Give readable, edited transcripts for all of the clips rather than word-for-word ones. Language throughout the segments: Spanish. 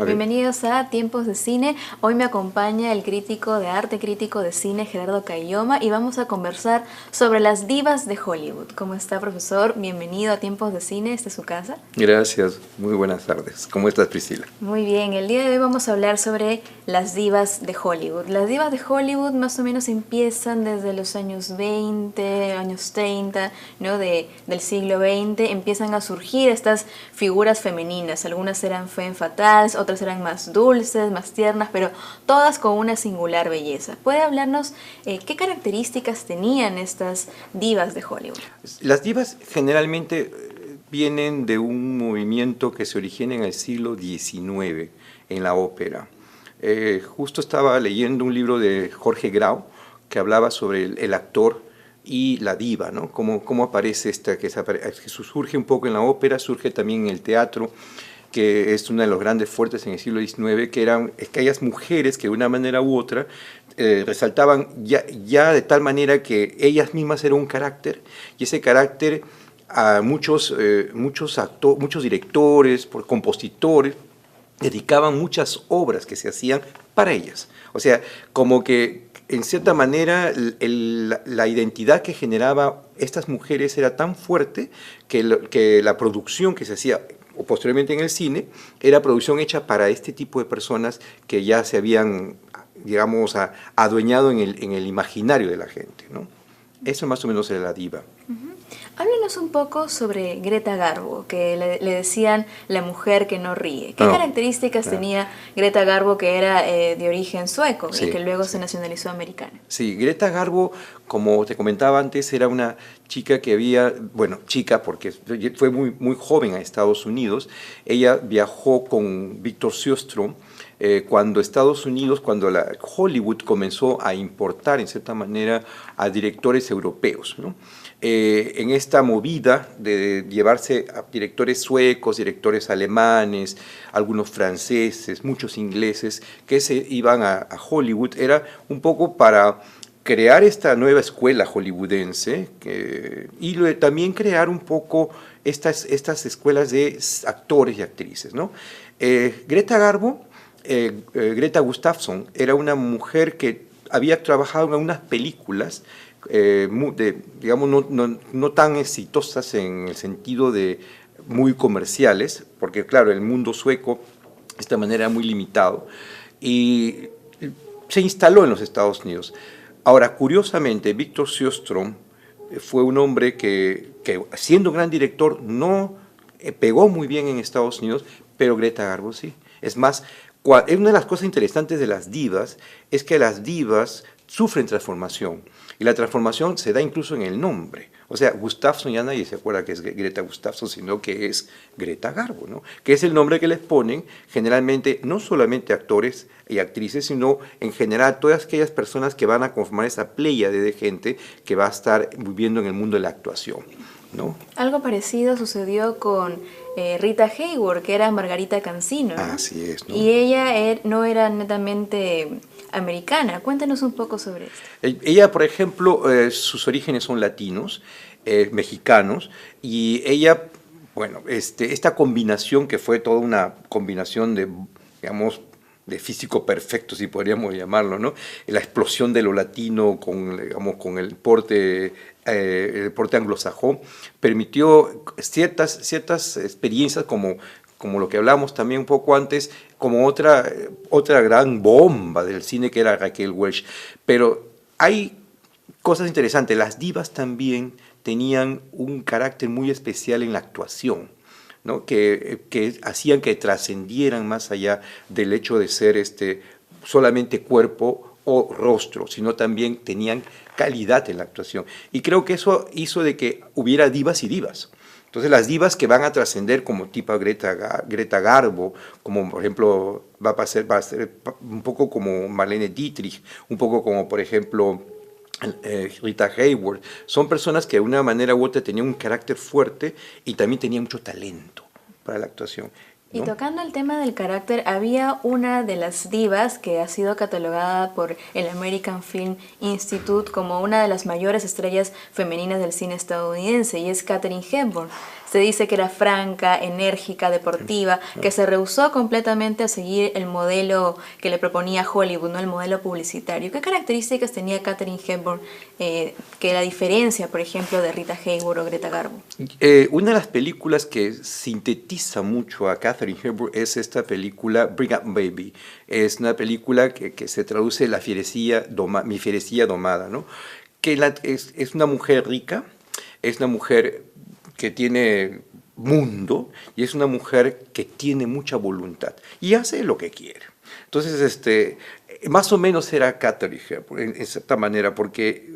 Bienvenidos a Tiempos de Cine. Hoy me acompaña el crítico de arte, crítico de cine, Gerardo Cayoma, y vamos a conversar sobre las divas de Hollywood. ¿Cómo está, profesor? Bienvenido a Tiempos de Cine, esta es su casa. Gracias, muy buenas tardes. ¿Cómo estás, Priscila? Muy bien, el día de hoy vamos a hablar sobre las divas de Hollywood. Las divas de Hollywood más o menos empiezan desde los años 20, años 30, ¿no? Del siglo XX, empiezan a surgir estas figuras femeninas. Algunas eran femme fatales, otras eran más dulces, más tiernas, pero todas con una singular belleza. ¿Puede hablarnos qué características tenían estas divas de Hollywood? Las divas generalmente vienen de un movimiento que se origina en el siglo XIX en la ópera. Justo estaba leyendo un libro de Jorge Grau que hablaba sobre el actor y la diva, ¿no? Cómo aparece que surge un poco en la ópera, surge también en el teatro, que es uno de los grandes fuertes en el siglo XIX, que eran aquellas mujeres que de una manera u otra resaltaban ya de tal manera que ellas mismas eran un carácter, y ese carácter a muchos directores, compositores, dedicaban muchas obras que se hacían para ellas. O sea, como que en cierta manera la identidad que generaba estas mujeres era tan fuerte que la producción que se hacía o posteriormente en el cine, era producción hecha para este tipo de personas que ya se habían, digamos, adueñado en el imaginario de la gente, ¿no? Eso más o menos era la diva. Háblenos un poco sobre Greta Garbo, que le decían la mujer que no ríe. ¿Qué características tenía Greta Garbo, que era de origen sueco y que luego se nacionalizó americana? Sí, Greta Garbo, como te comentaba antes, era una chica que había, bueno, chica porque fue muy joven a Estados Unidos. Ella viajó con Victor Sjöström cuando Hollywood comenzó a importar en cierta manera a directores europeos, ¿no? En esta movida de llevarse a directores suecos, directores alemanes, algunos franceses, muchos ingleses que se iban a Hollywood, era un poco para crear esta nueva escuela hollywoodense y también crear un poco estas escuelas de actores y actrices, ¿no? Greta Garbo, Greta Gustafsson, era una mujer que había trabajado en unas películas digamos, no tan exitosas en el sentido de muy comerciales, porque claro, el mundo sueco de esta manera era muy limitado, y se instaló en los Estados Unidos. Ahora, curiosamente, Victor Sjöström fue un hombre que siendo un gran director, no pegó muy bien en Estados Unidos, pero Greta Garbo sí. Es más, una de las cosas interesantes de las divas es que las divas sufren transformación. Y la transformación se da incluso en el nombre. O sea, Gustafsson ya nadie se acuerda que es Greta Gustafsson, sino que es Greta Garbo, ¿no? Que es el nombre que les ponen generalmente no solamente actores y actrices, sino en general todas aquellas personas que van a conformar esa pléyade de gente que va a estar viviendo en el mundo de la actuación, ¿no? Algo parecido sucedió con Rita Hayworth, que era Margarita Cancino, ¿no? Así es, ¿no? Y ella no era netamente americana. Cuéntanos un poco sobre esto. Ella, por ejemplo, sus orígenes son latinos, mexicanos, y ella, bueno, esta combinación que fue toda una combinación de, digamos, de físico perfecto, si podríamos llamarlo, ¿no? La explosión de lo latino digamos, con el porte anglosajón permitió ciertas experiencias como lo que hablamos también un poco antes, como otra gran bomba del cine que era Raquel Welch. Pero hay cosas interesantes. Las divas también tenían un carácter muy especial en la actuación, ¿no? que hacían que trascendieran más allá del hecho de ser solamente cuerpo o rostro, sino también tenían calidad en la actuación. Y creo que eso hizo de que hubiera divas y divas. Entonces las divas que van a trascender como tipo Greta Garbo, como por ejemplo va a ser un poco como Marlene Dietrich, un poco como por ejemplo Rita Hayworth, son personas que de una manera u otra tenían un carácter fuerte y también tenían mucho talento para la actuación. Y ¿no? tocando el tema del carácter, había una de las divas que ha sido catalogada por el American Film Institute como una de las mayores estrellas femeninas del cine estadounidense, y es Katharine Hepburn. Se dice que era franca, enérgica, deportiva, que se rehusó completamente a seguir el modelo que le proponía Hollywood, ¿no? El modelo publicitario. ¿Qué características tenía Katharine Hepburn que la diferencia, por ejemplo, de Rita Hayworth o Greta Garbo? Una de las películas que sintetiza mucho a Katharine Hepburn es esta película Bring Up Baby. Es una película que se traduce La fierecilla Mi fierecilla domada, ¿no? Que es una mujer rica, es una mujer que tiene mundo y es una mujer que tiene mucha voluntad y hace lo que quiere. Entonces, más o menos era Katharine Hepburn en cierta manera, porque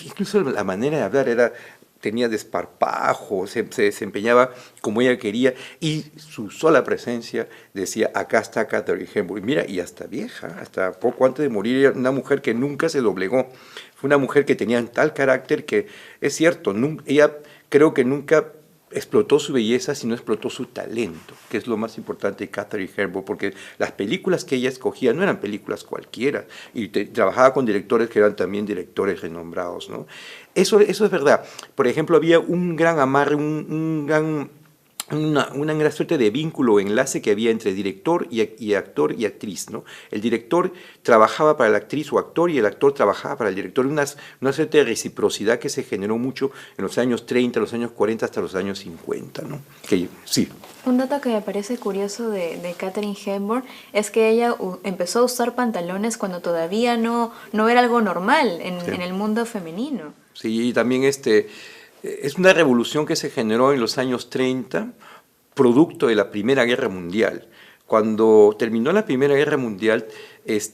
incluso la manera de hablar tenía desparpajo, se desempeñaba como ella quería, y su sola presencia decía, acá está Katharine Hepburn. Y mira, y hasta vieja, hasta poco antes de morir, era una mujer que nunca se doblegó. Fue una mujer que tenía tal carácter que, es cierto, ella creo que nunca explotó su belleza, sino explotó su talento, que es lo más importante de Katharine Hepburn, porque las películas que ella escogía no eran películas cualquiera, y trabajaba con directores que eran también directores renombrados, ¿no? Eso es verdad. Por ejemplo, había un gran amarre, una gran suerte de vínculo o enlace que había entre director y actor y actriz, ¿no? El director trabajaba para la actriz o actor y el actor trabajaba para el director. Una suerte de reciprocidad que se generó mucho en los años 30, los años 40 hasta los años 50, ¿no? Sí. Un dato que me parece curioso de Katharine Hepburn es que ella empezó a usar pantalones cuando todavía no era algo normal en el mundo femenino. Sí, y también es una revolución que se generó en los años 30, producto de la Primera Guerra Mundial. Cuando terminó la Primera Guerra Mundial,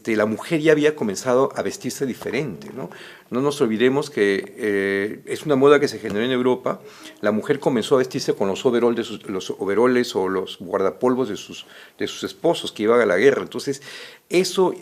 la mujer ya había comenzado a vestirse diferente, ¿no? No nos olvidemos que es una moda que se generó en Europa. La mujer comenzó a vestirse con los overoles o los guardapolvos de sus esposos que iban a la guerra. Entonces, eso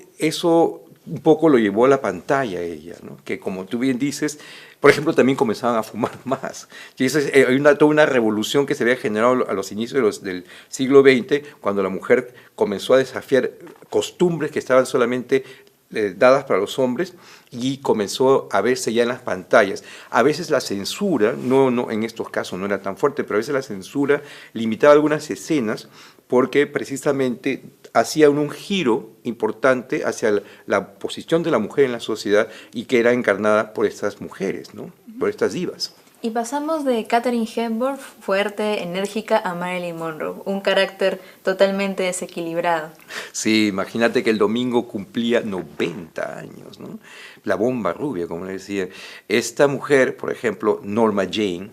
un poco lo llevó a la pantalla ella, ¿no? Que como tú bien dices, por ejemplo, también comenzaban a fumar más. Y eso hay toda una revolución que se había generado a los inicios del siglo XX, cuando la mujer comenzó a desafiar costumbres que estaban solamente dadas para los hombres y comenzó a verse ya en las pantallas. A veces la censura, no en estos casos no era tan fuerte, pero a veces la censura limitaba algunas escenas porque precisamente hacía un giro importante hacia la posición de la mujer en la sociedad y que era encarnada por estas mujeres, ¿no? Por estas divas. Y pasamos de Katharine Hepburn, fuerte, enérgica, a Marilyn Monroe, un carácter totalmente desequilibrado. Sí, imagínate que el domingo cumplía 90 años, ¿no? La bomba rubia, como le decía. Esta mujer, por ejemplo, Norma Jane,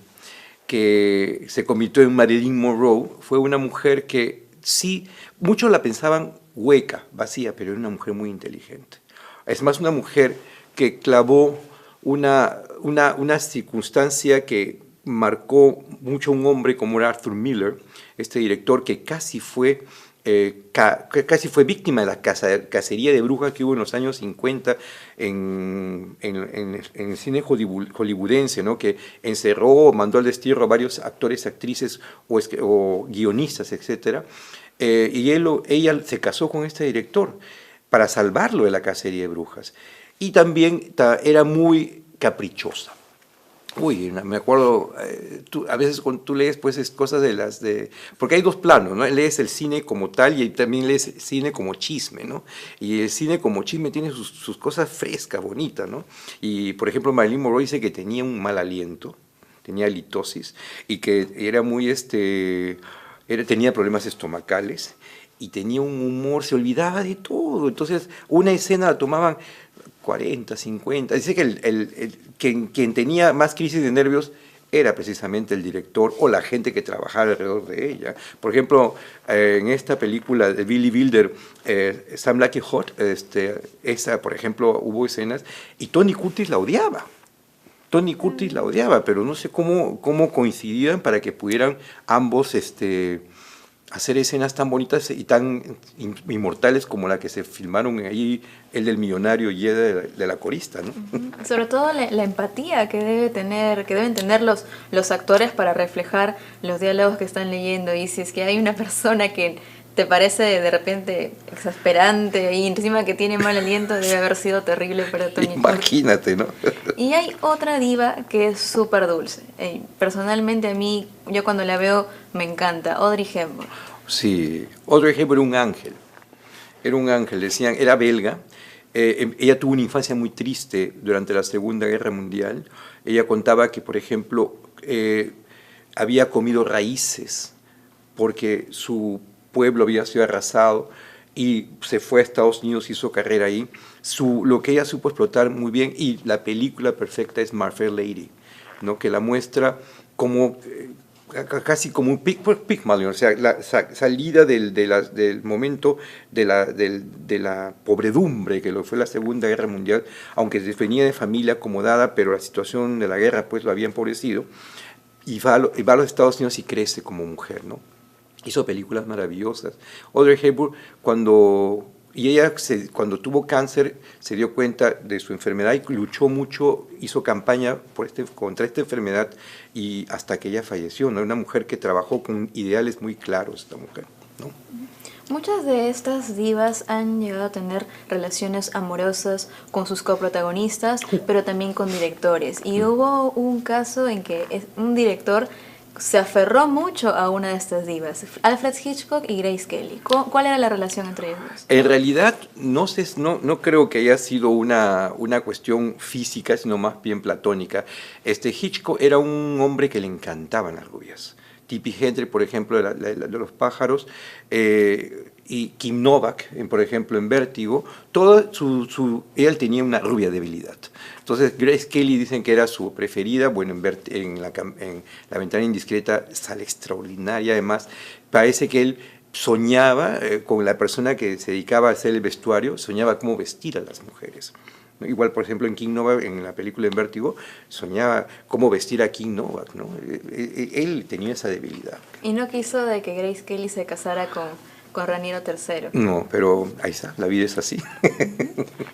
que se convirtió en Marilyn Monroe, fue una mujer que sí, muchos la pensaban hueca, vacía, pero era una mujer muy inteligente. Es más, una mujer que clavó una circunstancia que marcó mucho a un hombre como era Arthur Miller, este director que casi fue víctima de la cacería de brujas que hubo en los años 50 en el cine hollywoodense, ¿no? Que encerró, mandó al destierro a varios actores, actrices o guionistas, etc. Y ella se casó con este director para salvarlo de la cacería de brujas. Y también era muy caprichosa. Uy, me acuerdo, a veces cuando tú lees pues cosas porque hay dos planos, ¿no? Lees el cine como tal y también lees el cine como chisme, ¿no? Y el cine como chisme tiene sus cosas frescas, bonitas, ¿no? Y por ejemplo Marilyn Monroe dice que tenía un mal aliento, tenía halitosis y que era muy, tenía problemas estomacales y tenía un humor, se olvidaba de todo. Entonces una escena la tomaban 40, 50. Dice que quien tenía más crisis de nervios era precisamente el director o la gente que trabajaba alrededor de ella. Por ejemplo, en esta película de Billy Wilder, Sam Like It Hot, esa, por ejemplo, hubo escenas y Tony Curtis la odiaba. Tony Curtis la odiaba, pero no sé cómo coincidían para que pudieran ambos hacer escenas tan bonitas y tan inmortales como la que se filmaron ahí, el del millonario y el de la corista, ¿no? Sobre todo la empatía que deben tener los actores para reflejar los diálogos que están leyendo. Y si es que hay una persona que te parece de repente exasperante y encima que tiene mal aliento, debe haber sido terrible para Tony Curtis. Imagínate, ¿no? Y hay otra diva que es súper dulce. Personalmente a mí, yo cuando la veo me encanta, Audrey Hepburn. Sí, Audrey Hepburn era un ángel, decían, era belga. Ella tuvo una infancia muy triste durante la Segunda Guerra Mundial. Ella contaba que, por ejemplo, había comido raíces porque su pueblo había sido arrasado y se fue a Estados Unidos, hizo carrera ahí. Lo que ella supo explotar muy bien, y la película perfecta es My Fair Lady, ¿no? Que la muestra como casi como un Pygmalion, o sea, la salida del momento de la pobredumbre que lo fue la Segunda Guerra Mundial, aunque venía de familia acomodada, pero la situación de la guerra pues lo había empobrecido, y va a los Estados Unidos y crece como mujer, ¿no? Hizo películas maravillosas. Audrey Hepburn, cuando tuvo cáncer, se dio cuenta de su enfermedad y luchó mucho, hizo campaña contra esta enfermedad, y hasta que ella falleció, ¿no? Una mujer que trabajó con ideales muy claros, esta mujer, ¿no? Muchas de estas divas han llegado a tener relaciones amorosas con sus coprotagonistas, pero también con directores. Y hubo un caso en que un director se aferró mucho a una de estas divas, Alfred Hitchcock y Grace Kelly. ¿Cuál era la relación entre ellos dos? En realidad, no creo que haya sido una cuestión física, sino más bien platónica. Hitchcock era un hombre que le encantaban las rubias. Tippi Hedren, por ejemplo, de Los pájaros, y Kim Novak, por ejemplo, en Vértigo, él tenía una rubia debilidad. Entonces, Grace Kelly dicen que era su preferida. Bueno, en La ventana indiscreta sale extraordinaria. Además, parece que él soñaba con la persona que se dedicaba a hacer el vestuario, soñaba cómo vestir a las mujeres. Igual, por ejemplo, en King Novak, en la película En Vértigo, soñaba cómo vestir a King Novak, ¿no? Él tenía esa debilidad. Y no quiso de que Grace Kelly se casara con Raniero III. No, pero ahí está, la vida es así.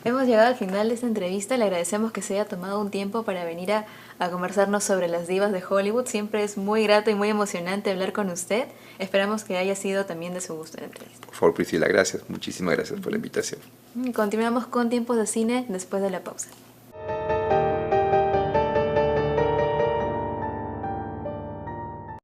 Hemos llegado al final de esta entrevista. Le agradecemos que se haya tomado un tiempo para venir a conversarnos sobre las divas de Hollywood. Siempre es muy grato y muy emocionante hablar con usted. Esperamos que haya sido también de su gusto la entrevista. Por favor, Priscila, gracias. Muchísimas gracias por la invitación. Continuamos con Tiempos de Cine después de la pausa.